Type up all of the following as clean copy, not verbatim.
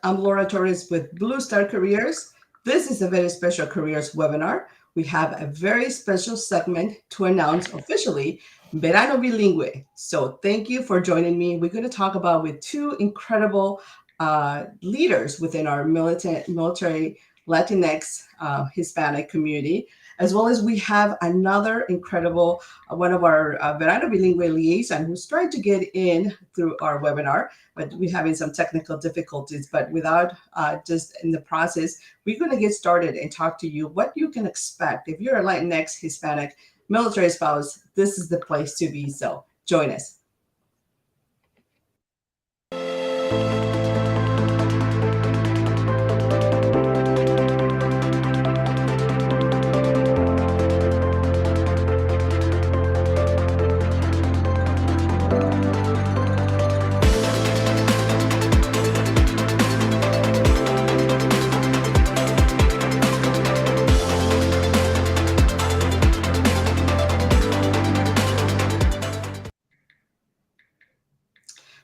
I'm Laura Torres with Blue Star Careers. This is a very special careers webinar. We have a very special segment to announce officially Verano Bilingue. So thank you for joining me. We're going to talk about with two incredible leaders within our military Latinx Hispanic community, as well as we have another incredible one of our Verano Bilingue liaison who's trying to get in through our webinar, but we're having some technical difficulties. But without just in the process, we're going to get started and talk to you what you can expect. If you're a Latinx Hispanic military spouse, this is the place to be. So join us.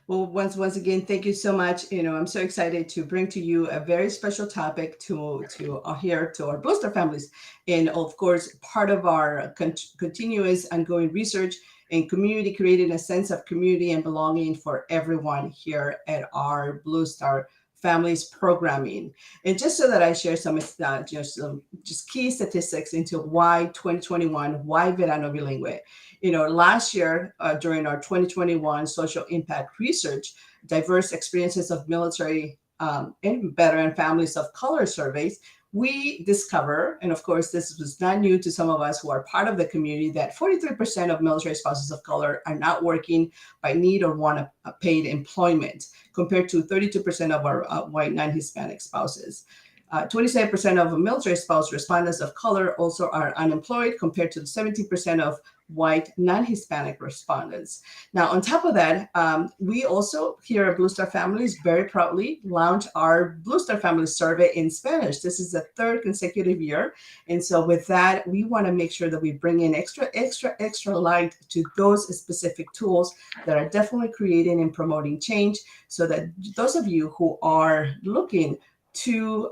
Well, once again, thank you so much. I'm so excited to bring to you a very special topic to here to our booster families, and of course, part of our continuous ongoing research and community, creating a sense of community and belonging for everyone here at our Blue Star Families programming. And just so that I share some just key statistics into why 2021, why Verano Bilingue. Last year during our 2021 social impact research, diverse experiences of military and veteran families of color surveys, we discover, and of course, this was not new to some of us who are part of the community, that 43% of military spouses of color are not working by need or want a paid employment, compared to 32% of our white non-Hispanic spouses. 27% of military spouse respondents of color also are unemployed, compared to 17% of white non-Hispanic respondents. Now, on top of that, we also here at Blue Star Families very proudly launched our Blue Star Families survey in Spanish. This is the third consecutive year. And so with that, we want to make sure that we bring in extra light to those specific tools that are definitely creating and promoting change, so that those of you who are looking to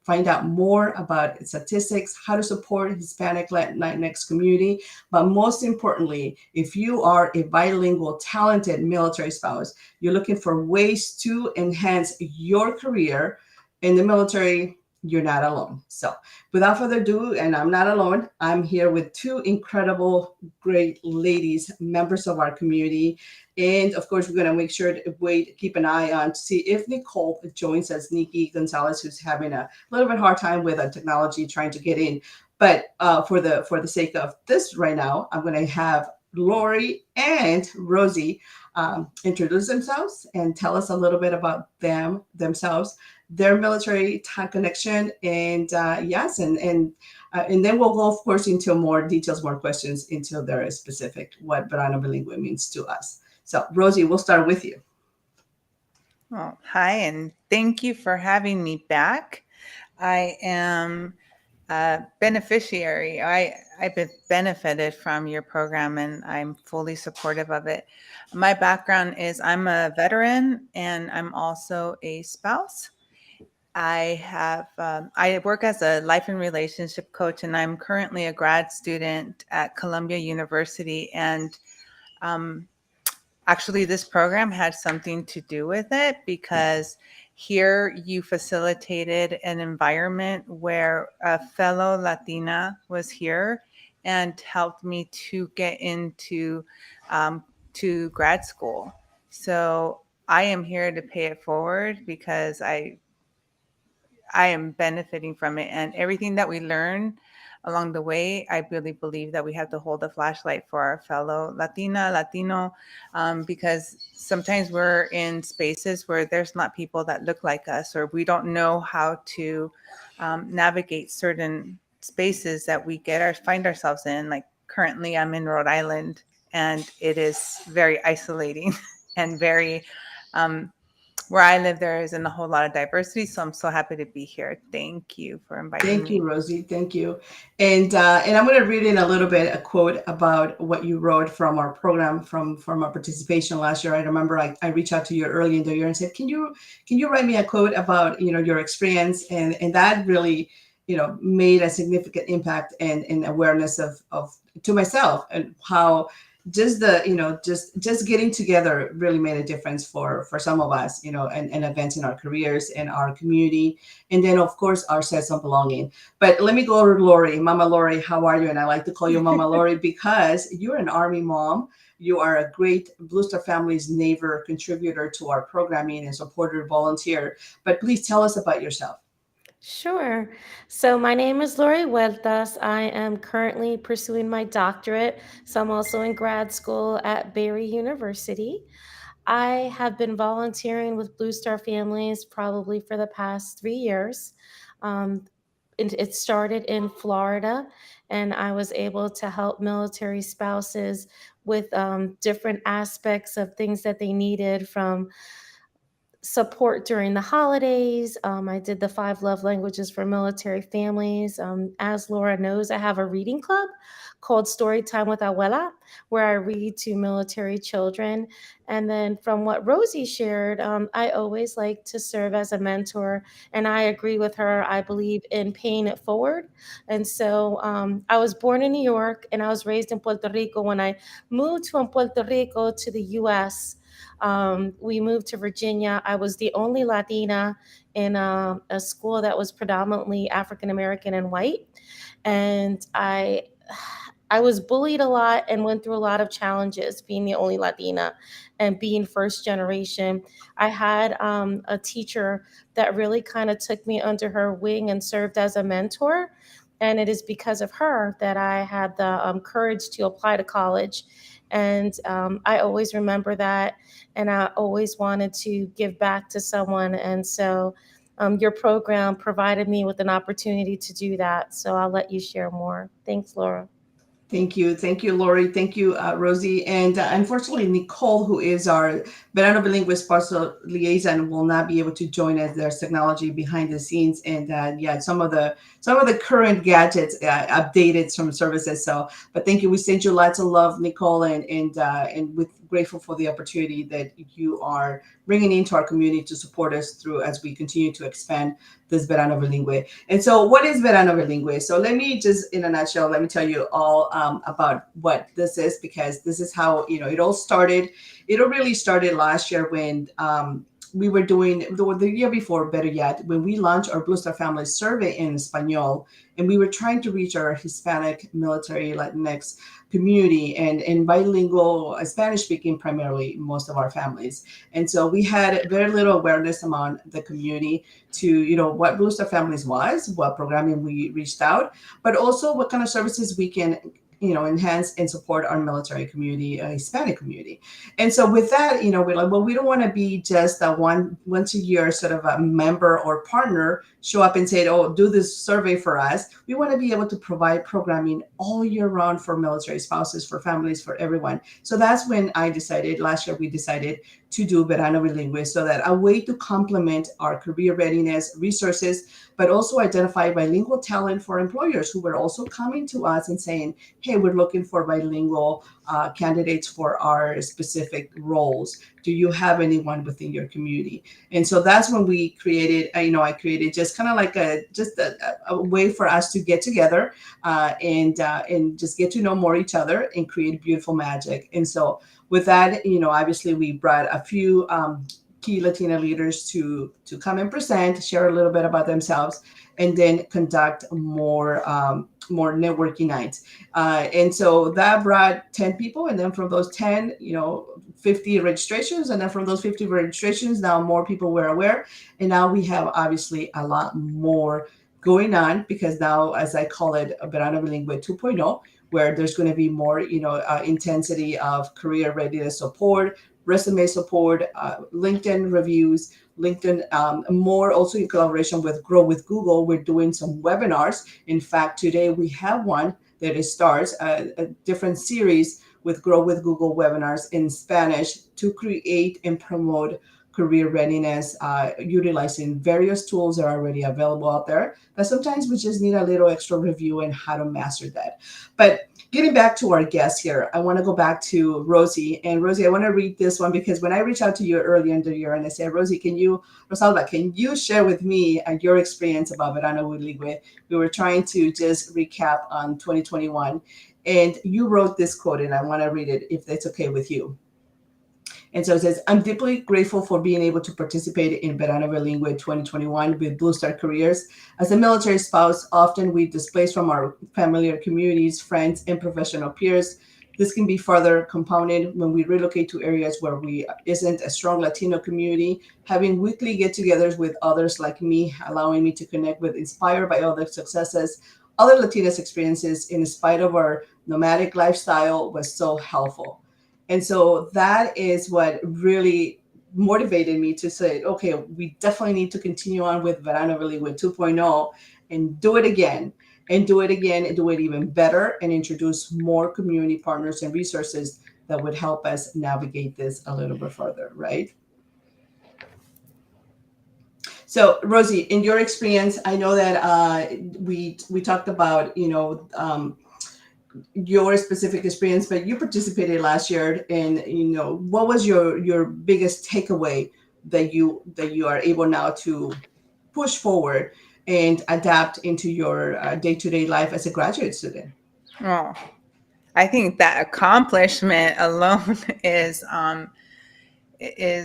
find out more about statistics, how to support Hispanic Latinx community, but most importantly, if you are a bilingual, talented military spouse, you're looking for ways to enhance your career in the military, you're not alone. So without further ado, and I'm not alone, I'm here with two incredible, great ladies, members of our community. And of course, we're going to make sure to keep an eye on to see if Nicole joins us, Nikki Gonzalez, who's having a little bit hard time with technology trying to get in. But for the sake of this right now, I'm going to have Lori and Rosie introduce themselves and tell us a little bit about themselves, their military connection, and yes, and then we'll go, of course, into more details, more questions into their specific what Verano Bilingue means to us. So, Rosie, we'll start with you. Well, hi, and thank you for having me back. I am a beneficiary. I've been benefited from your program, and I'm fully supportive of it. My background is I'm a veteran, and I'm also a spouse. I work as a life and relationship coach, and I'm currently a grad student at Columbia University. And actually, this program had something to do with it, because here you facilitated an environment where a fellow Latina was here and helped me to get into to grad school. So I am here to pay it forward, because I am benefiting from it, and everything that we learn along the way, I really believe that we have to hold a flashlight for our fellow Latino, because sometimes we're in spaces where there's not people that look like us, or we don't know how to navigate certain spaces that we find ourselves in. Like currently, I'm in Rhode Island, and it is very isolating and very where I live, there isn't a whole lot of diversity. So I'm so happy to be here. Thank you for inviting Thank you, me. Rosie. Thank you. And I'm going to read in a little bit a quote about what you wrote from our program from our participation last year. I remember I reached out to you early in the year and said, can you write me a quote about your experience, and that really made a significant impact and awareness of to myself, and how just the just getting together really made a difference for some of us, and advancing our careers and our community, and then of course our sense of belonging. But let me go to Lori. Mama Lori, how are you? And I like to call you Mama Lori because you're an Army mom. You are a great Blue Star Families neighbor, contributor to our programming, and supporter volunteer. But please tell us about yourself. Sure. So my name is Lori Huertas. I am currently pursuing my doctorate. So I'm also in grad school at Barry University. I have been volunteering with Blue Star Families probably for the past 3 years. Um, it started in Florida, and I was able to help military spouses with different aspects of things that they needed, from support during the holidays. I did the five love languages for military families. As Laura knows, I have a reading club called Story Time with Abuela, where I read to military children. And then from what Rosie shared, I always like to serve as a mentor. And I agree with her. I believe in paying it forward. And so I was born in New York and I was raised in Puerto Rico. When I moved from Puerto Rico to the US, we moved to Virginia. I was the only Latina in a school that was predominantly African American and white, and I was bullied a lot and went through a lot of challenges being the only Latina and being first generation. I had a teacher that really kind of took me under her wing and served as a mentor. And it is because of her that I had the courage to apply to college. And I always remember that. And I always wanted to give back to someone. And so your program provided me with an opportunity to do that. So I'll let you share more. Thanks, Laura. Thank you, Lori. Thank you, Rosie. And unfortunately, Nicole, who is our Verano Bilingue Sponsor Liaison, will not be able to join us. There's technology behind the scenes, and yeah, some of the current gadgets updated some services. So, but thank you. We send you lots of love, Nicole, and with grateful for the opportunity that you are bringing into our community to support us through as we continue to expand this Verano Bilingue. And so, what is Verano Bilingue? So, let me just, in a nutshell, let me tell you all about what this is, because this is how it all started. It all really started last year when we were doing the year before, better yet, when we launched our Blue Star Family Survey in Espanol, and we were trying to reach our Hispanic, military, Latinx community, and bilingual, Spanish speaking primarily, most of our families. And so we had very little awareness among the community to what Blue Star Families was, what programming we reached out, but also what kind of services we can enhance and support our military community, Hispanic community. And so with that, we're like, well, we don't want to be just a once a year sort of a member or partner show up and say, oh, do this survey for us. We want to be able to provide programming all year round for military spouses, for families, for everyone. So that's when last year we decided to do Verano Bilingue, so that a way to complement our career readiness resources, but also identify bilingual talent for employers who were also coming to us and saying, hey, we're looking for bilingual candidates for our specific roles. Do you have anyone within your community? And so that's when we created, I created just kind of like a way for us to get together and just get to know more each other and create beautiful magic. And so with that, obviously we brought a few key Latina leaders to come and present, share a little bit about themselves, and then conduct more networking nights. And so that brought 10 people, and then from those 10, 50 registrations, and then from those 50 registrations, now more people were aware, and now we have obviously a lot more going on, because now, as I call it, Verano Bilingue 2.0, where there's going to be more, intensity of career readiness support, resume support, LinkedIn reviews, LinkedIn, more also in collaboration with Grow with Google. We're doing some webinars. In fact, today we have one that starts a different series with Grow with Google webinars in Spanish to create and promote career readiness, utilizing various tools that are already available out there. But sometimes we just need a little extra review and how to master that. But getting back to our guest here, I want to go back to Rosie. And Rosie, I want to read this one because when I reached out to you earlier in the year and I said, Rosie, Rosalba, can you share with me your experience about Verano Bilingue? We were trying to just recap on 2021. And you wrote this quote, and I want to read it if that's okay with you. And so it says, I'm deeply grateful for being able to participate in Verano Bilingue 2021 with Blue Star Careers. As a military spouse, often we displaced from our familiar communities, friends, and professional peers. This can be further compounded when we relocate to areas where we isn't a strong Latino community. Having weekly get-togethers with others like me, allowing me to connect with, inspired by other successes, other Latinas experiences in spite of our nomadic lifestyle was so helpful. And so that is what really motivated me to say, okay, we definitely need to continue on with Verano Bilingue 2.0 and do it again and do it again and do it even better and introduce more community partners and resources that would help us navigate this a little bit further, right? So, Rosie, in your experience, I know that we talked about your specific experience, but you participated last year, and what was your biggest takeaway that you are able now to push forward and adapt into your day-to-day life as a graduate student? Oh, I think that accomplishment alone is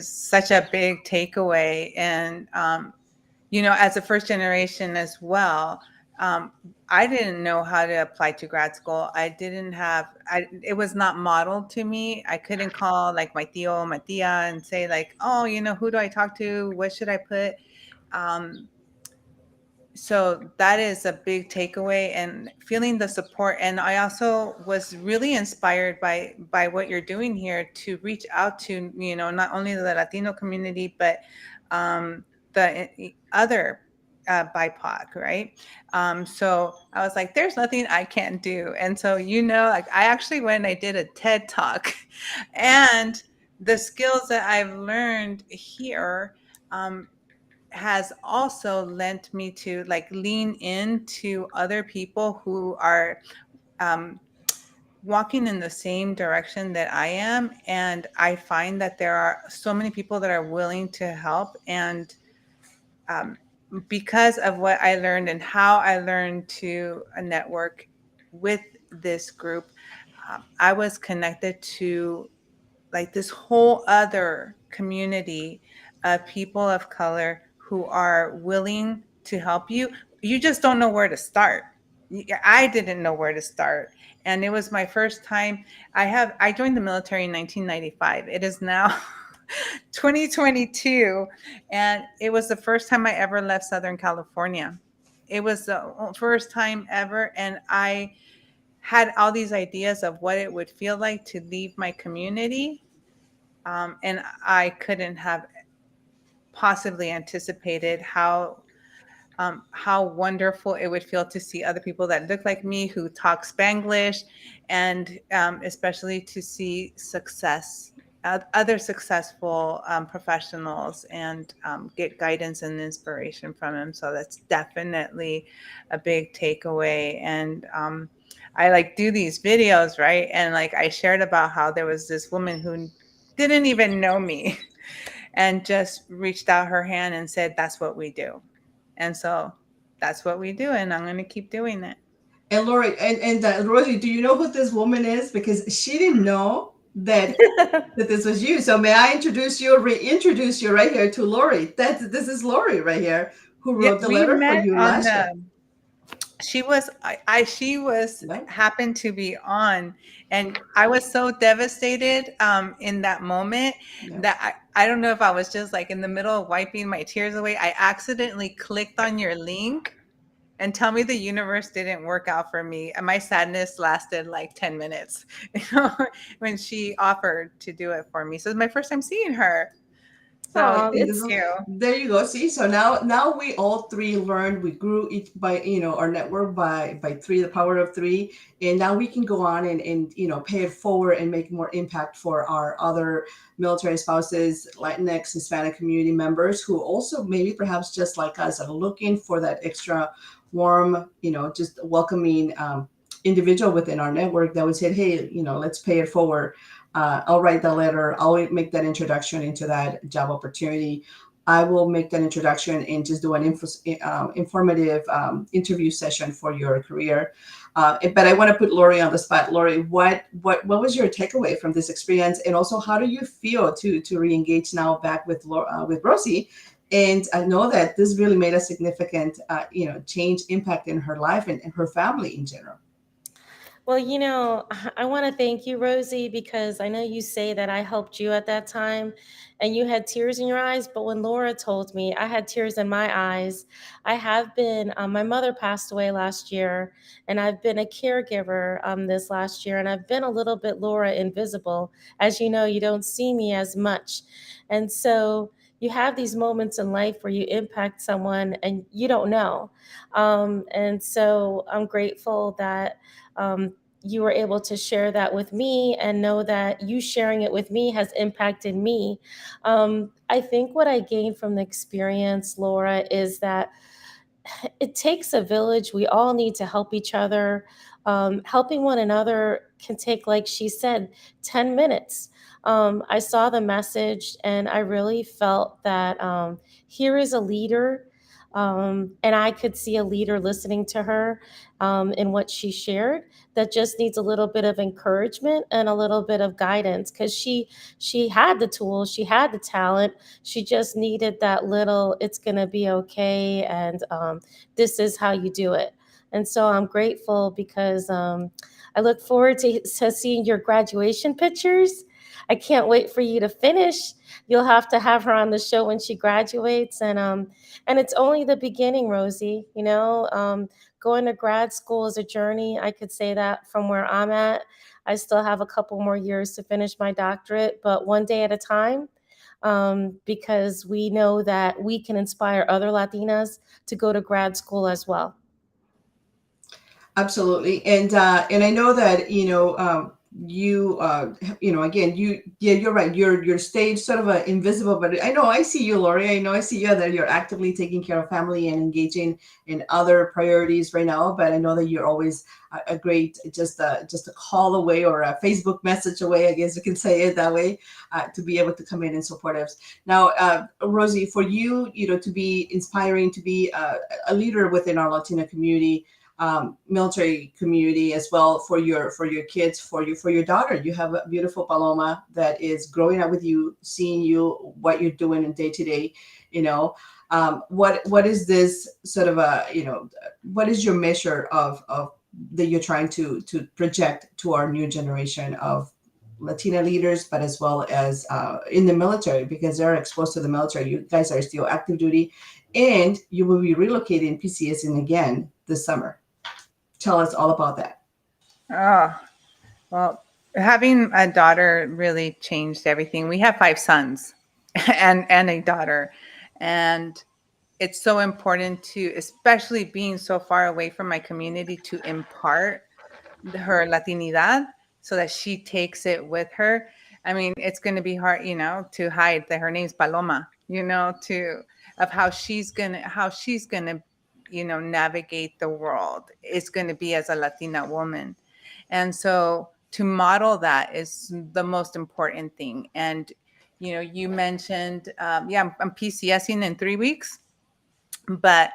such a big takeaway. And as a first generation as well, I didn't know how to apply to grad school. It was not modeled to me. I couldn't call like my tío, my tía and say like, oh, who do I talk to? What should I put? So that is a big takeaway, and feeling the support. And I also was really inspired by what you're doing here to reach out to, not only the Latino community, but the other BIPOC, right? So I was like, there's nothing I can't do. And so, like I actually went and I did a TED talk and the skills that I've learned here, has also lent me to like lean into other people who are um, walking in the same direction that I am. And I find that there are so many people that are willing to help. And because of what I learned and how I learned to network with this group, I was connected to like this whole other community of people of color who are willing to help you. You just don't know where to start. I didn't know where to start. And it was my first time. I joined the military in 1995. It is now 2022. And it was the first time I ever left Southern California. It was the first time ever. And I had all these ideas of what it would feel like to leave my community. And I couldn't have possibly anticipated how wonderful it would feel to see other people that look like me who talk Spanglish, and especially to see other successful professionals, and get guidance and inspiration from them. So that's definitely a big takeaway. And I like do these videos, right? And like I shared about how there was this woman who didn't even know me and just reached out her hand and said, that's what we do. And so that's what we do. And I'm going to keep doing it. And Lori and Rosie, do you know who this woman is? Because she didn't know that this was you. So may I reintroduce you right here to Lori? This is Lori right here who wrote the We letter for met you on last year. She was Yep. happened to be on, and I was so devastated in that moment Yep. that I don't know if I was just like in the middle of wiping my tears away. I accidentally clicked on your link, and tell me the universe didn't work out for me. And my sadness lasted like 10 minutes, when she offered to do it for me. So it was my first time seeing her. So Oh, thank it's you. There you go. See, so now we all three learned. We grew each by our network by three, the power of three, and now we can go on and pay it forward and make more impact for our other military spouses, Latinx, Hispanic community members who also maybe perhaps just like us are looking for that extra warm, just welcoming individual within our network that would say, hey, let's pay it forward. I'll write the letter. I'll make that introduction into that job opportunity. I will make that introduction and just do an informative interview session for your career. But I want to put Lori on the spot. Lori, what was your takeaway from this experience, and also how do you feel to reengage now back with Rosie? And I know that this really made a significant change, impact in her life and her family in general. Well, I want to thank you, Rosie, because I know you say that I helped you at that time and you had tears in your eyes. But when Laura told me, I had tears in my eyes. I have been, my mother passed away last year, and I've been a caregiver this last year, and I've been a little bit Laura invisible. As you know, you don't see me as much. And so you have these moments in life where you impact someone and you don't know. And so I'm grateful that you were able to share that with me and know that you sharing it with me has impacted me. I think what I gained from the experience, Laura, is that it takes a village. We all need to help each other. Helping one another can take, like she said, 10 minutes. I saw the message and I really felt that here is a leader. And I could see a leader listening to her in what she shared that just needs a little bit of encouragement and a little bit of guidance because she had the tools, she had the talent, she just needed that little it's going to be okay, and this is how you do it. And so I'm grateful because I look forward to seeing your graduation pictures. I can't wait for you to finish. You'll have to have her on the show when she graduates, and it's only the beginning, Rosie. Going to grad school is a journey. I could say that from where I'm at. I still have a couple more years to finish my doctorate, but one day at a time, because we know that we can inspire other Latinas to go to grad school as well. Absolutely, and I know that again you're right. You're stage sort of invisible, but I know I see you, Lori. I know I see you that you're actively taking care of family and engaging in other priorities right now. But I know that you're always a great just a call away or a Facebook message away. I guess you can say it that way to be able to come in and support us. Now, Rosie, for you, to be inspiring, to be a leader within our Latino community, military community as well, for your kids, for your daughter. You have a beautiful Paloma that is growing up with you, seeing you, what you're doing in day to day. What is this sort of what is your measure of that you're trying to project to our new generation of Latina leaders, but as well as in the military, because they're exposed to the military. You guys are still active duty, and you will be relocating PCS in again this summer. Tell us all about that. Oh, well, having a daughter really changed everything. We have 5 sons and a daughter. And it's so important to, especially being so far away from my community, to impart her Latinidad so that she takes it with her. I mean, it's going to be hard, to hide that her name's Paloma, to of how she's gonna, navigate the world. It's going to be as a Latina woman. And so to model that is the most important thing. And, you mentioned, I'm PCSing in 3 weeks, but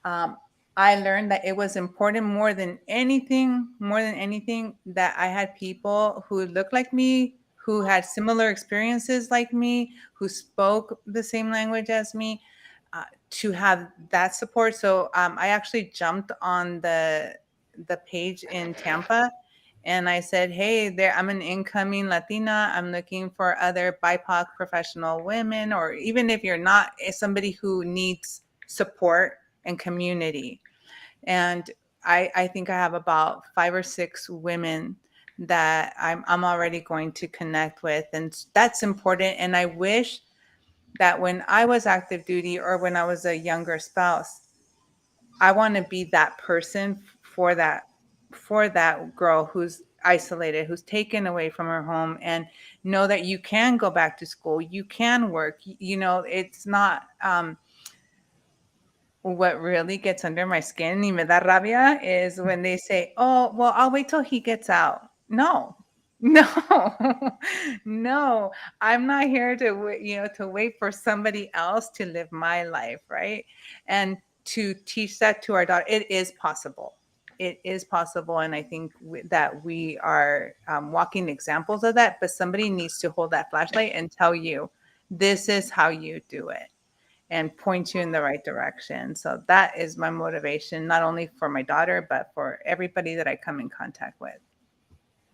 um, I learned that it was important more than anything, that I had people who looked like me, who had similar experiences like me, who spoke the same language as me, to have that support. So I actually jumped on the page in Tampa, and I said, "Hey, there, I'm an incoming Latina. I'm looking for other BIPOC professional women, or even if you're not, somebody who needs support and community." And I think I have about 5 or 6 women that I'm already going to connect with, and that's important. And I wish that when I was active duty or when I was a younger spouse, I want to be that person for that girl who's isolated, who's taken away from her home, and know that you can go back to school, you can work. You know, it's not what really gets under my skin, y me da rabia, is when they say, "Oh, well, I'll wait till he gets out." No, no, no. I'm not here to to wait for somebody else to live my life, right? And to teach that to our daughter, it is possible. It is possible, and I think that we are walking examples of that. But somebody needs to hold that flashlight and tell you, "This is how you do it." And point you in the right direction. So that is my motivation, not only for my daughter, but for everybody that I come in contact with.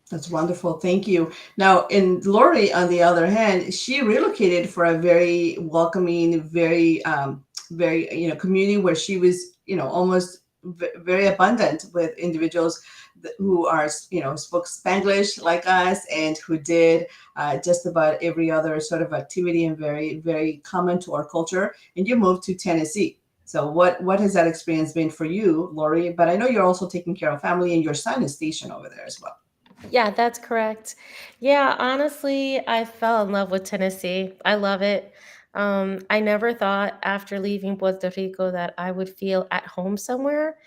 That's wonderful. Thank you. Now, in Lori, on the other hand, she relocated for a very welcoming, very community where she was, almost very abundant with individuals who are, spoke Spanglish like us and who did just about every other sort of activity and very, very common to our culture. And you moved to Tennessee. So what has that experience been for you, Lori? But I know you're also taking care of family and your son is stationed over there as well. Yeah, that's correct. Yeah, honestly, I fell in love with Tennessee. I love it. I never thought after leaving Puerto Rico that I would feel at home somewhere.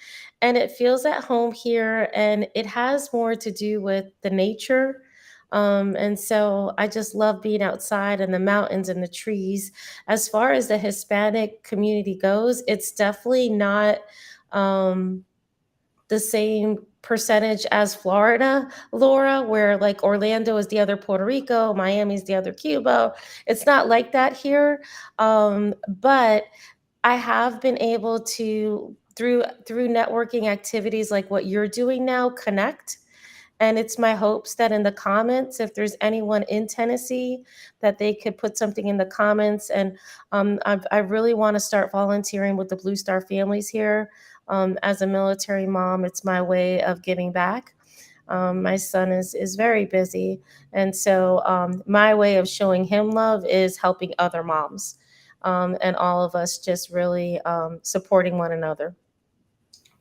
And it feels at home here, and it has more to do with the nature. And so I just love being outside and the mountains and the trees. As far as the Hispanic community goes, it's definitely not. Um, the same percentage as Florida, Laura, where like Orlando is the other Puerto Rico, Miami's the other Cuba. It's not like that here. But I have been able to through networking activities like what you're doing now connect, and it's my hopes that in the comments, if there's anyone in Tennessee, that they could put something in the comments. And I really want to start volunteering with the Blue Star families here. As a military mom, it's my way of giving back. My son is very busy, and so my way of showing him love is helping other moms, and all of us just really supporting one another.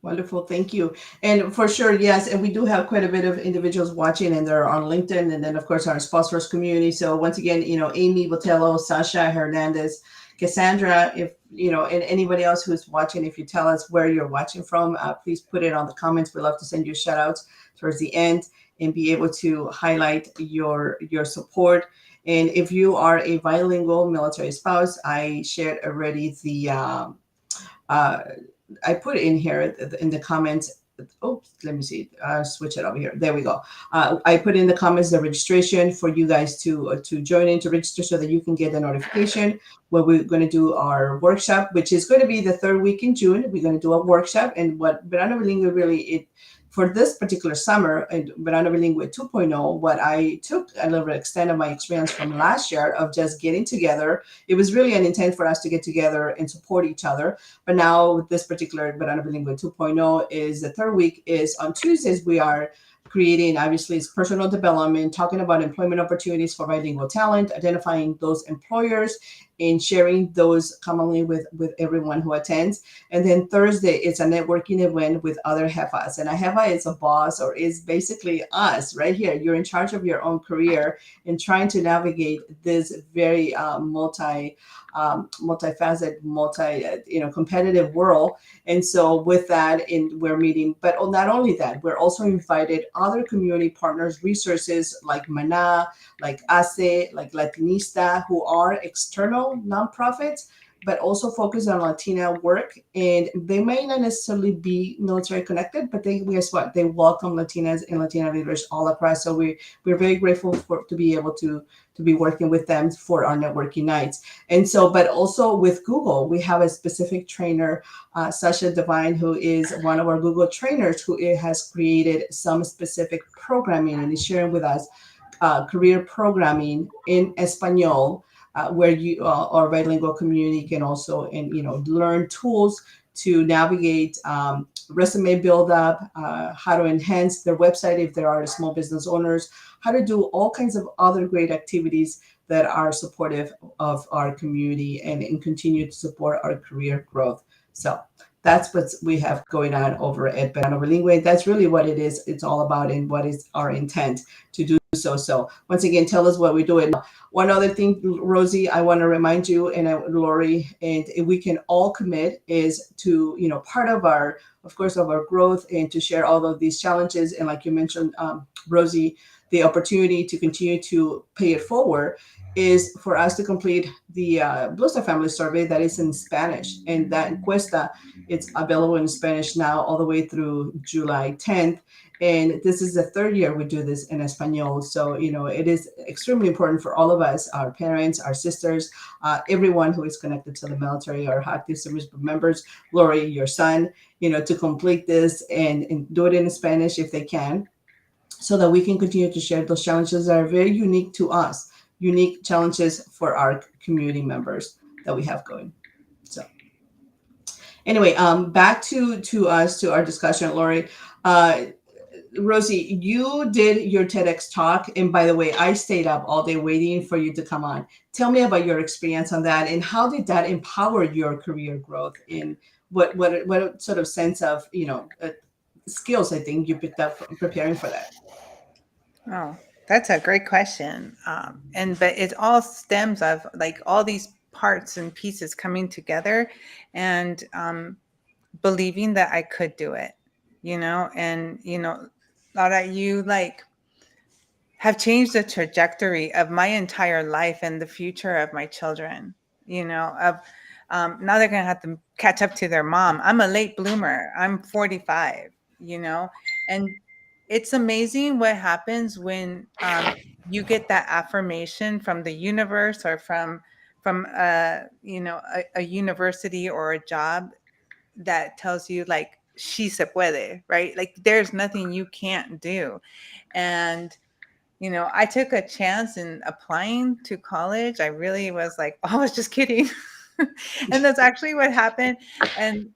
Wonderful, thank you. And for sure, yes, and we do have quite a bit of individuals watching, and they're on LinkedIn, and then of course our Spouseforce community. So once again, Amy Botello, Sasha Hernandez, Cassandra, if and anybody else who's watching, if you tell us where you're watching from, please put it on the comments. We love to send you shout outs towards the end and be able to highlight your support. And if you are a bilingual military spouse, I shared already the uh, I put in here in the comments. Oops, let me see. Switch it over here. There we go. I put in the comments the registration for you guys to join in to register so that you can get the notification when we're going to do our workshop, which is going to be the third week in June. We're going to do a workshop, and what Verano Bilingue really it for this particular summer in Verano Bilingue 2.0, what I took a little bit extent of my experience from last year of just getting together. It was really an intent for us to get together and support each other. But now with this particular Verano Bilingue 2.0 is the third week is on Tuesdays. We are creating, obviously, it's personal development, talking about employment opportunities for bilingual talent, identifying those employers, and sharing those commonly with everyone who attends. And then Thursday, it's a networking event with other jefas. And a jefa is a boss or is basically us right here. You're in charge of your own career and trying to navigate this very multifaceted, competitive world. And so with that, we're meeting, but not only that, we're also invited other community partners, resources like Mana, like ACE, like Latinista, who are external nonprofits, but also focus on Latina work. And they may not necessarily be military connected, but guess what? They welcome Latinas and Latina leaders all across. So we're very grateful to be able to be working with them for our networking nights. And so, but also with Google, we have a specific trainer, Sasha Devine, who is one of our Google trainers, who has created some specific programming and is sharing with us career programming in Espanol, where our bilingual community can also learn tools to navigate resume build up, how to enhance their website if there are small business owners, how to do all kinds of other great activities that are supportive of our community and continue to support our career growth. So that's what we have going on over at Verano Bilingue. That's really what it is. It's all about and what is our intent to do so. So once again, tell us what we're doing. One other thing, Rosie, I want to remind you and Lori, and we can all commit is to, part of our, of course, of our growth and to share all of these challenges. And like you mentioned, Rosie, the opportunity to continue to pay it forward is for us to complete the Bluestar Family Survey that is in Spanish. And that encuesta, it's available in Spanish now all the way through July 10th. And this is the third year we do this in Espanol. So, it is extremely important for all of us, our parents, our sisters, everyone who is connected to the military or active service members, Lori, your son, to complete this and do it in Spanish if they can, so that we can continue to share those challenges that are very unique to us, unique challenges for our community members that we have going. So anyway, back to us, to our discussion, Lori. Rosie, you did your TEDx talk, and by the way, I stayed up all day waiting for you to come on. Tell me about your experience on that, and how did that empower your career growth? In what sort of sense of skills I think you picked up from preparing for that? Oh, that's a great question. But it all stems of like all these parts and pieces coming together and believing that I could do it, and, Laura, you like have changed the trajectory of my entire life and the future of my children, of now they're going to have to catch up to their mom. I'm a late bloomer. I'm 45, and it's amazing what happens when you get that affirmation from the universe or from a university or a job that tells you like, she se puede, right? Like there's nothing you can't do. And I took a chance in applying to college. I really was like, oh, I was just kidding. And that's actually what happened. And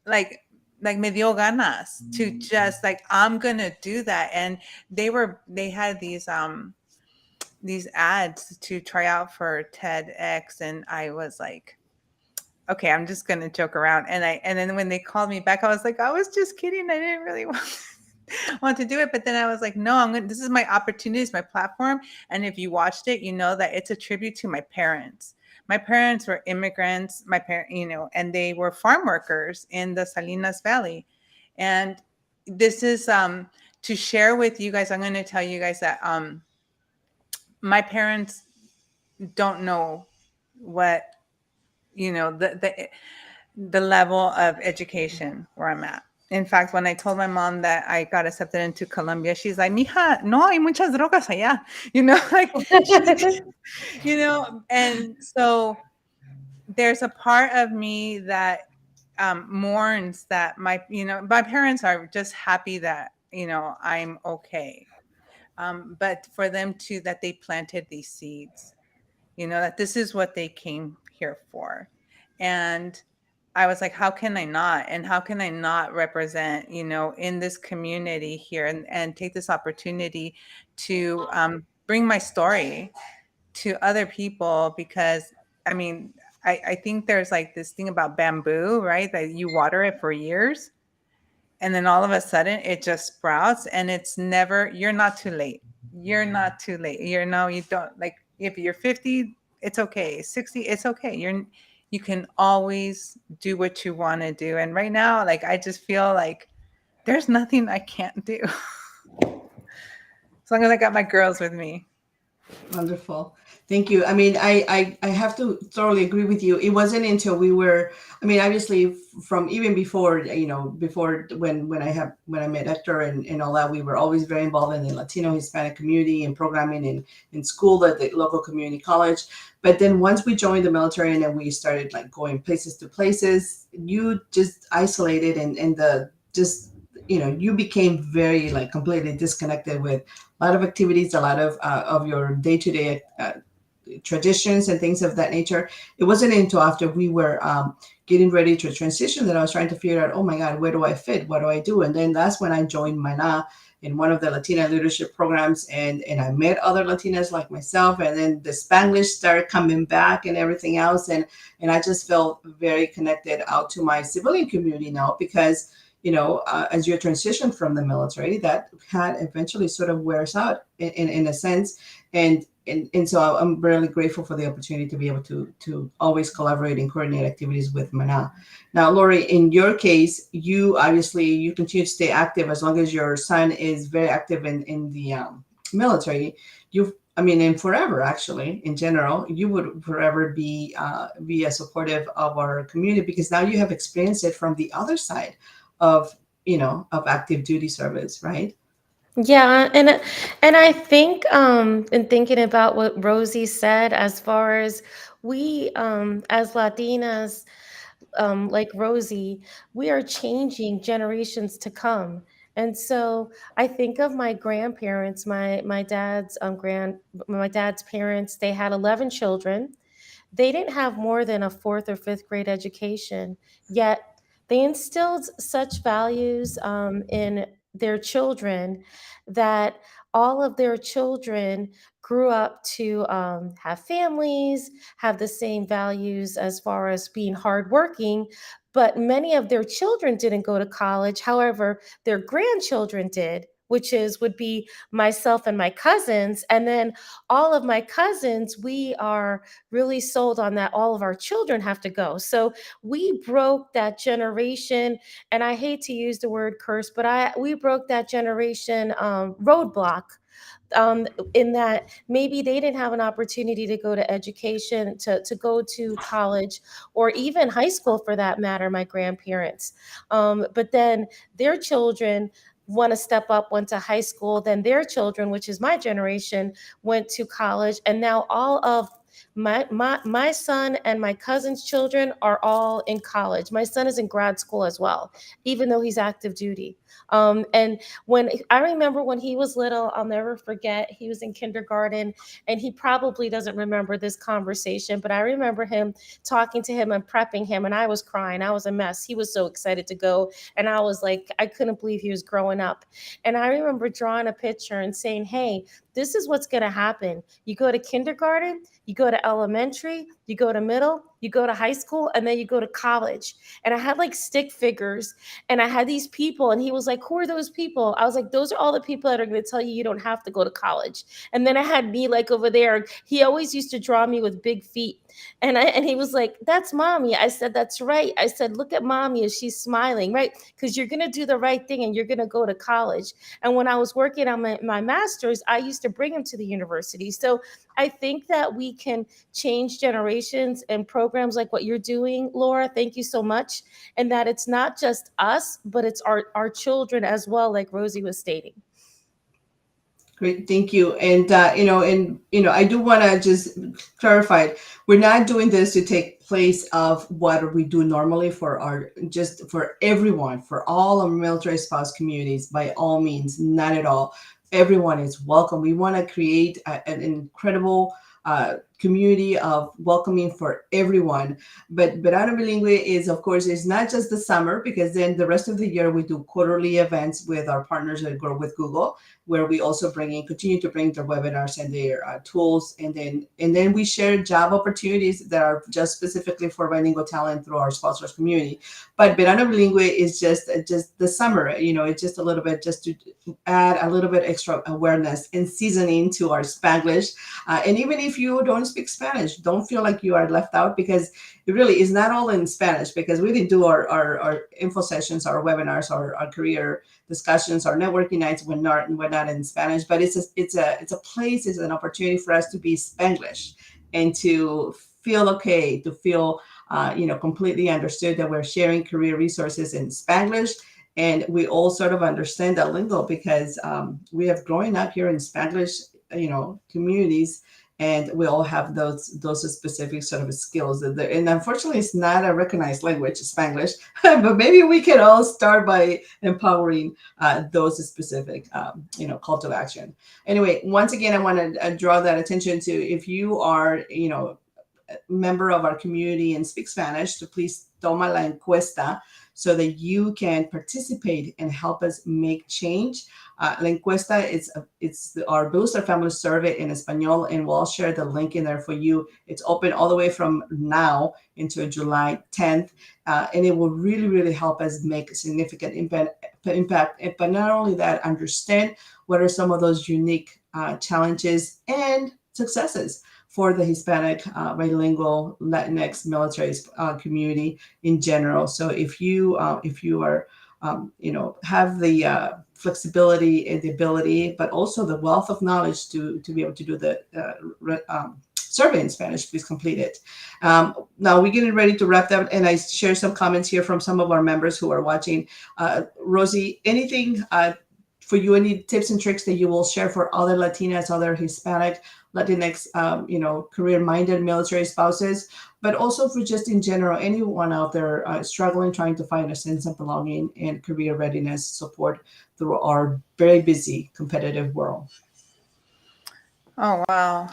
like me dio ganas to just like, I'm gonna do that. And they had these ads to try out for TEDx, and I was like, okay, I'm just gonna joke around. And then when they called me back, I was like, I was just kidding. I didn't really want to do it. But then I was like, no, this is my opportunity, it's my platform. And if you watched it, you know that it's a tribute to my parents. My parents were immigrants, and they were farm workers in the Salinas Valley. And this is to share with you guys. I'm going to tell you guys that my parents don't know what, the level of education where I'm at. In fact, when I told my mom that I got accepted into Colombia, she's like, "Mija, no hay muchas drogas allá," like, and so there's a part of me that mourns that my parents are just happy that, I'm okay. But for them too, that they planted these seeds, that this is what they came here for. And I was like, how can I not? And how can I not represent, in this community here and take this opportunity to bring my story to other people? Because, I think there's like this thing about bamboo, right? That you water it for years and then all of a sudden it just sprouts, and you're not too late. You're not too late. You don't, like, if you're 50, it's okay. 60, it's okay. You can always do what you want to do. And right now, like, I just feel like there's nothing I can't do. As long as I got my girls with me. Wonderful. Thank you. I have to thoroughly agree with you. It wasn't until we were, obviously from even before, before when I met Hector and all that, we were always very involved in the Latino Hispanic community and programming in school at the local community college. But then once we joined the military and then we started like going places to places, you just isolated you became very like completely disconnected with a lot of activities, a lot of your day-to-day traditions and things of that nature. It wasn't until after we were getting ready to transition that I was trying to figure out, oh my God, where do I fit? What do I do? And then that's when I joined Mana in one of the Latina leadership programs, and I met other Latinas like myself, and then the Spanglish started coming back and everything else, and I just felt very connected out to my civilian community now because as you transition from the military, that had eventually sort of wears out in a sense, and so I'm really grateful for the opportunity to be able to always collaborate and coordinate activities with Mana. Now, Lori, in your case, you continue to stay active as long as your son is very active in the military. I mean, and forever actually, in general, you would forever be a supportive of our community because now you have experienced it from the other side of of active duty service, right? Yeah, and I think in thinking about what Rosie said, as far as we as Latinas, like Rosie, we are changing generations to come. And so I think of my grandparents, my dad's parents. They had 11 children. They didn't have more than a fourth or fifth grade education, yet they instilled such values in their children that all of their children grew up to have families, have the same values as far as being hardworking. But many of their children didn't go to college. However, their grandchildren did, which would be myself and my cousins. And then all of my cousins, we are really sold on that all of our children have to go. So we broke that generation, and I hate to use the word curse, but I we broke that generation roadblock, in that maybe they didn't have an opportunity to go to education, to go to college, or even high school for that matter, my grandparents. But then their children want to step up, went to high school, then their children, which is my generation, went to college, and now all of my son and my cousin's children are all in college. My son is in grad school as well, even though he's active duty. And when I remember when he was little, I'll never forget, he was in kindergarten, and he probably doesn't remember this conversation, but I remember him talking to him and prepping him, and I was crying. I was a mess. He was so excited to go, and I was like, I couldn't believe he was growing up. And I remember drawing a picture and saying, hey, this is what's going to happen. You go to kindergarten, you go to elementary, you go to middle, you go to high school, and then you go to college. And I had like stick figures, and I had these people, and he was like, who are those people? I was like, those are all the people that are going to tell you you don't have to go to college. And then I had me like over there. He always used to draw me with big feet. And he was like, that's mommy. I said, that's right. I said, look at mommy as she's smiling, right? Because you're going to do the right thing and you're going to go to college. And when I was working on my master's, I used to bring him to the university. So I think that we can change generations and programs like what you're doing, Laura. Thank you so much. And that it's not just us, but it's our children as well, like Rosie was stating. Great, thank you. And I do want to just clarify it. We're not doing this to take place of what we do normally for just for everyone, for all our military spouse communities. By all means, not at all. Everyone is welcome. We want to create an incredible community of welcoming for everyone. But Verano Bilingue of course, is not just the summer, because then the rest of the year we do quarterly events with our partners at Grow with Google, where we also continue to bring their webinars and their tools, and then we share job opportunities that are just specifically for bilingual talent through our Spouseforce community. But Verano Bilingue is just the summer. It's just a little bit, just to add a little bit extra awareness and seasoning to our Spanglish. And even if you don't speak Spanish, don't feel like you are left out, because it really is not all in Spanish, because we didn't do our info sessions, our webinars, our career discussions, our networking nights we're not in Spanish, but it's an opportunity for us to be Spanglish and to feel okay, to feel completely understood that we're sharing career resources in Spanglish, and we all sort of understand that lingo, because we have growing up here in Spanglish communities, and we all have those specific sort of skills. And unfortunately, it's not a recognized language, Spanglish, but maybe we can all start by empowering those specific, call to action. Anyway, once again, I want to draw that attention to, if you are, member of our community and speak Spanish, to please toma la encuesta so that you can participate and help us make change. La encuesta is it's our Booster Family Survey in Espanol, and we'll share the link in there for you. It's open all the way from now into July 10th, and it will really, really help us make a significant impact. But not only that, understand what are some of those unique challenges and successes for the Hispanic, bilingual, Latinx military community in general. So if you are have the flexibility and the ability, but also the wealth of knowledge to be able to do the survey in Spanish, please complete it. Now we're getting ready to wrap up, and I share some comments here from some of our members who are watching. Rosie, anything for you, any tips and tricks that you will share for other Latinas, other Hispanic, Latinx, career-minded military spouses, but also for just in general, anyone out there struggling, trying to find a sense of belonging and career readiness support through our very busy, competitive world? Oh, wow.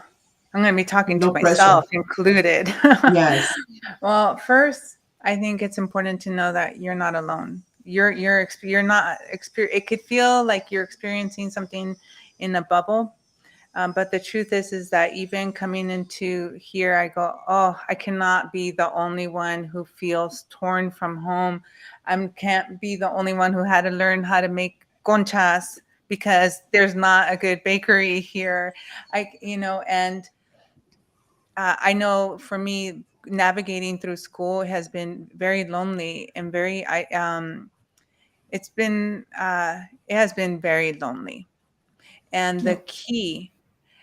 I'm going to be talking to No pressure. myself included. Yes. Well, first, I think it's important to know that you're not alone. You're not it could feel like you're experiencing something in a bubble. But the truth is that even coming into here, I go, oh, I cannot be the only one who feels torn from home. I can't be the only one who had to learn how to make conchas because there's not a good bakery here. And I know for me, navigating through school has been very lonely and it has been very lonely. And the key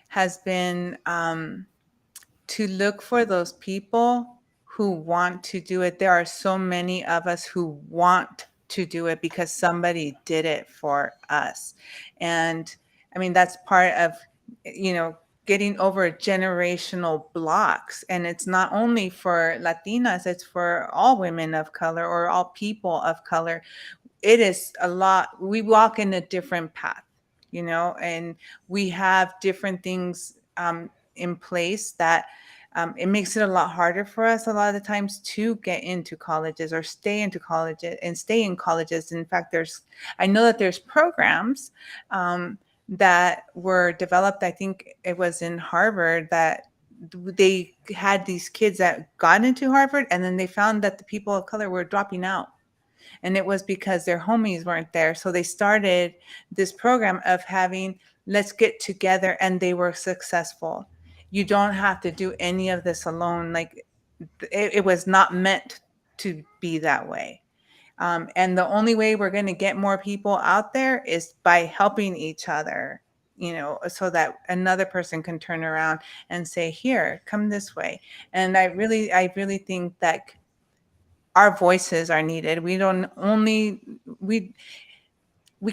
has been to look for those people who want to do it. There are so many of us who want to do it because somebody did it for us. And I mean, that's part of, getting over generational blocks. And it's not only for Latinas, it's for all women of color or all people of color. It is a lot. We walk in a different path, and we have different things in place that it makes it a lot harder for us a lot of the times to get into colleges or stay into colleges and stay in colleges. In fact, I know that there's programs that were developed. I think it was in Harvard that they had these kids that got into Harvard, and then they found that the people of color were dropping out. And it was because their homies weren't there. So they started this program of let's get together, and they were successful. You don't have to do any of this alone. Like it was not meant to be that way. And the only way we're going to get more people out there is by helping each other, so that another person can turn around and say, here, come this way. And I really think that our voices are needed. We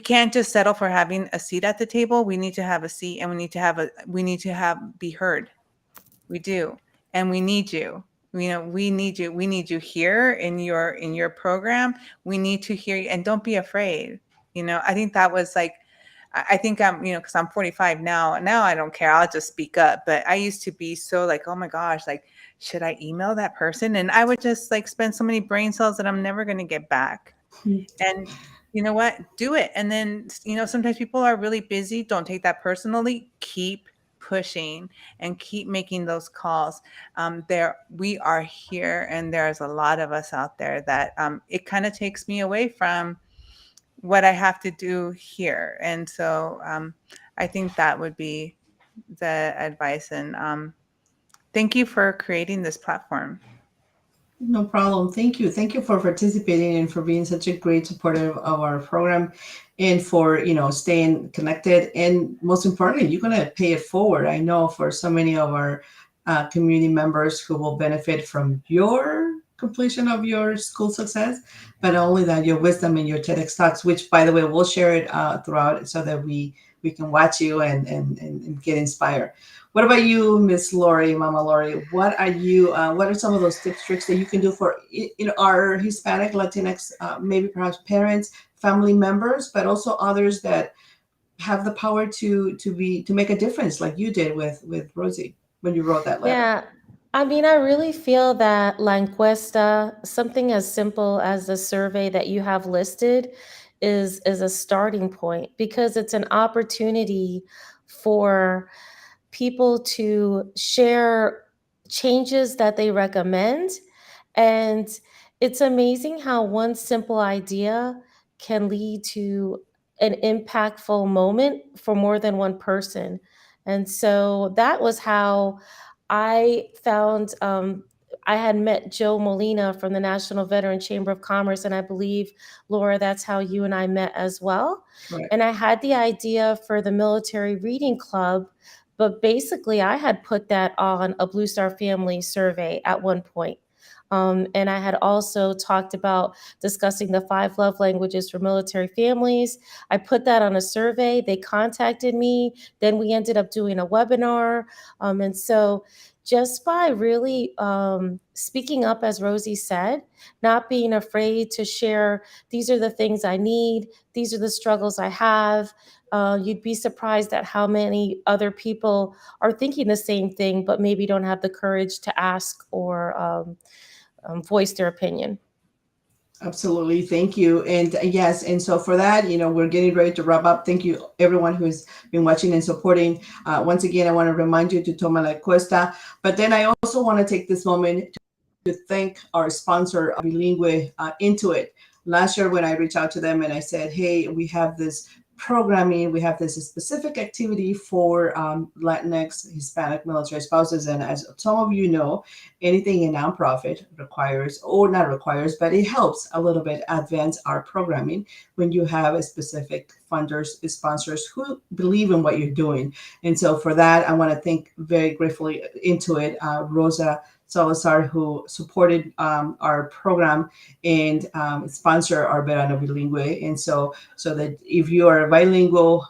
can't just settle for having a seat at the table. We need to have a seat, and we need to be heard. We do. And we need you. We need you. We need you here in your program. We need to hear you, and don't be afraid. I think that was like, I think I'm, because I'm 45 now. Now I don't care. I'll just speak up. But I used to be so like, oh my gosh, like, should I email that person? And I would just like spend so many brain cells that I'm never going to get back. And you know what? Do it. And then, sometimes people are really busy. Don't take that personally. Keep pushing and keep making those calls. We are here, and there's a lot of us out there that it kind of takes me away from what I have to do here. And so I think that would be the advice. And thank you for creating this platform. No problem. Thank you. Thank you for participating and for being such a great supporter of our program, and for, staying connected. And most importantly, you're going to pay it forward. I know for so many of our community members who will benefit from your completion of your school success, but not only that, your wisdom and your TEDx talks, which by the way, we'll share it throughout so that we we can watch you and get inspired. What about you, Miss Lori, Mama Lori? What are you? What are some of those tips, tricks that you can do for our Hispanic, Latinx, maybe perhaps parents, family members, but also others that have the power to make a difference, like you did with Rosie when you wrote that letter. Yeah, I mean, I really feel that La Encuesta, something as simple as the survey that you have listed, is a starting point because it's an opportunity for people to share changes that they recommend. And it's amazing how one simple idea can lead to an impactful moment for more than one person. And so that was how I found I had met Joe Molina from the National Veteran Chamber of Commerce, and I believe, Laura, that's how you and I met as well. Right. And I had the idea for the military reading club, but basically I had put that on a Blue Star Family survey at one point. And I had also talked about discussing the 5 love languages for military families. I put that on a survey. They contacted me. Then we ended up doing a webinar. And so just by really speaking up, as Rosie said, not being afraid to share, these are the things I need, these are the struggles I have. You'd be surprised at how many other people are thinking the same thing, but maybe don't have the courage to ask or voice their opinion. Absolutely. Thank you. And yes, and so for that, we're getting ready to wrap up. Thank you, everyone who's been watching and supporting. Once again, I want to remind you to toma la encuesta. But then I also want to take this moment to thank our sponsor, Bilingue, Intuit. Last year, when I reached out to them and I said, hey, we have this programming, we have this specific activity for Latinx, Hispanic military spouses. And as some of you know, anything in nonprofit requires, or not requires, but it helps a little bit advance our programming when you have a specific funders, sponsors who believe in what you're doing. And so for that, I want to thank very gratefully Intuit, Rosa Salazar, who supported our program and sponsor our Verano Bilingue. And so that if you are bilingual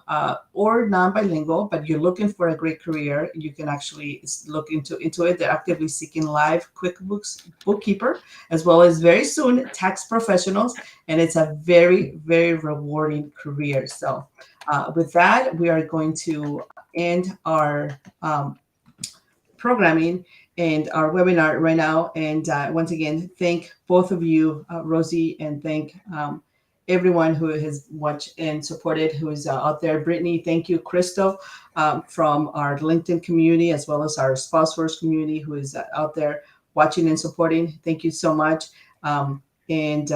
or non-bilingual, but you're looking for a great career, you can actually look into it. They're actively seeking live QuickBooks bookkeeper, as well as very soon tax professionals. And it's a very, very rewarding career. So with that, we are going to end our programming and our webinar right now. And once again, thank both of you, Rosie, and thank everyone who has watched and supported, who is out there. Brittany, thank you. Crystal, from our LinkedIn community, as well as our Spouseforce community, who is out there watching and supporting. Thank you so much. And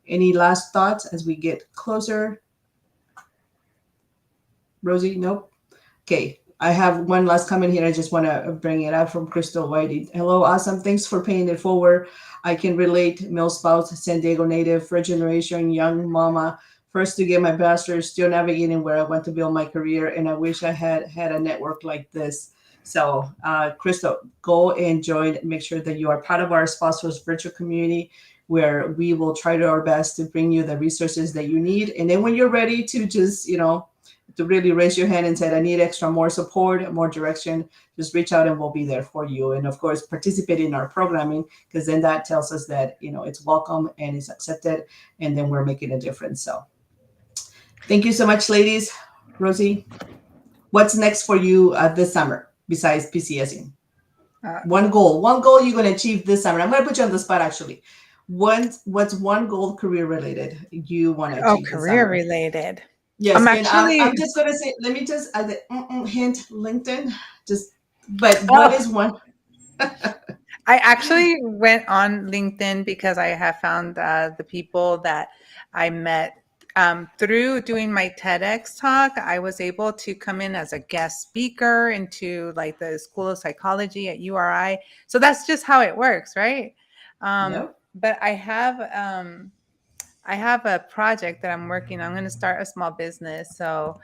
any last thoughts as we get closer? Rosie, nope. Okay. I have one last comment here. I just want to bring it up from Crystal Whitey. Hello, awesome. Thanks for paying it forward. I can relate. Male spouse, San Diego native, first generation, young mama, first to get my bachelor's, still navigating where I want to build my career. And I wish I had a network like this. So, Crystal, go and join. Make sure that you are part of our Spouseforce virtual community, where we will try to our best to bring you the resources that you need. And then when you're ready to just, to really raise your hand and said, I need more support, more direction, just reach out and we'll be there for you. And of course, participate in our programming, because then that tells us that, it's welcome and it's accepted, and then we're making a difference. So thank you so much, ladies. Rosie, what's next for you this summer besides PCSing? One goal you're going to achieve this summer. I'm going to put you on the spot, actually. What's one goal career related you want to achieve this summer? Career related. Yes, and I'm just gonna say, let me just as a hint, LinkedIn. What is one? I actually went on LinkedIn because I have found the people that I met through doing my TEDx talk. I was able to come in as a guest speaker into like the School of Psychology at URI. So that's just how it works, right? Yep. But I have a project that I'm working on. I'm going to start a small business. So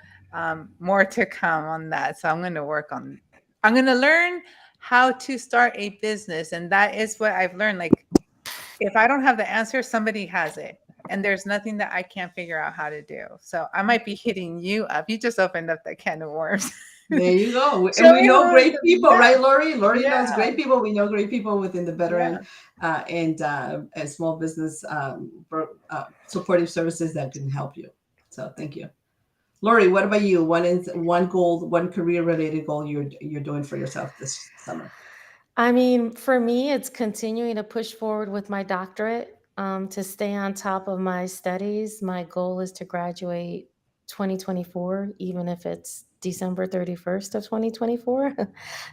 more to come on that. So I'm going to learn how to start a business. And that is what I've learned. Like, if I don't have the answer, somebody has it. and there's nothing that I can't figure out how to do. So I might be hitting you up. You just opened up the can of worms. There you go. And Show we me know how great to, people, yeah, right, Lori? Lori knows yeah, great people. We know great people within the yeah. veteran and small business supportive services that can help you. So thank you. Lori, what about you? What is one goal, one career related goal you're doing for yourself this summer? I mean, for me, it's continuing to push forward with my doctorate, to stay on top of my studies. My goal is to graduate 2024, even if it's December 31st of 2024.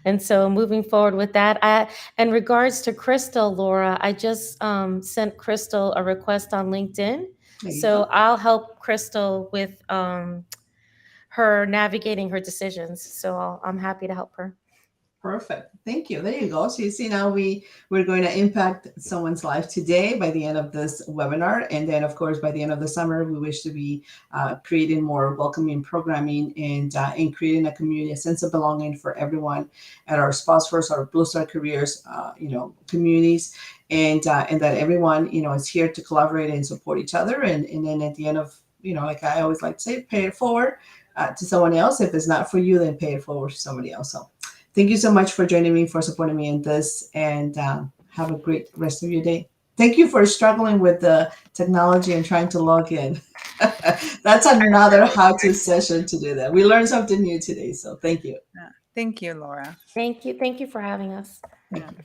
And so moving forward with that, in regards to Crystal, Laura, I just sent Crystal a request on LinkedIn. There you So go. I'll help Crystal with her navigating her decisions. So I'm happy to help her. Perfect. Thank you. There you go. So you see now we're going to impact someone's life today by the end of this webinar. And then of course, by the end of the summer, we wish to be creating more welcoming programming and creating a community, a sense of belonging for everyone at our Spouseforce, our Blue Star Careers, communities. And that everyone, is here to collaborate and support each other. And then at the end of, like I always like to say, pay it forward to someone else. If it's not for you, then pay it forward to somebody else. So thank you so much for joining me, for supporting me in this, and have a great rest of your day. Thank you for struggling with the technology and trying to log in. That's another how-to session to do that. We learned something new today, so thank you. Yeah. Thank you, Laura. Thank you. Thank you for having us. Thank Yeah. you.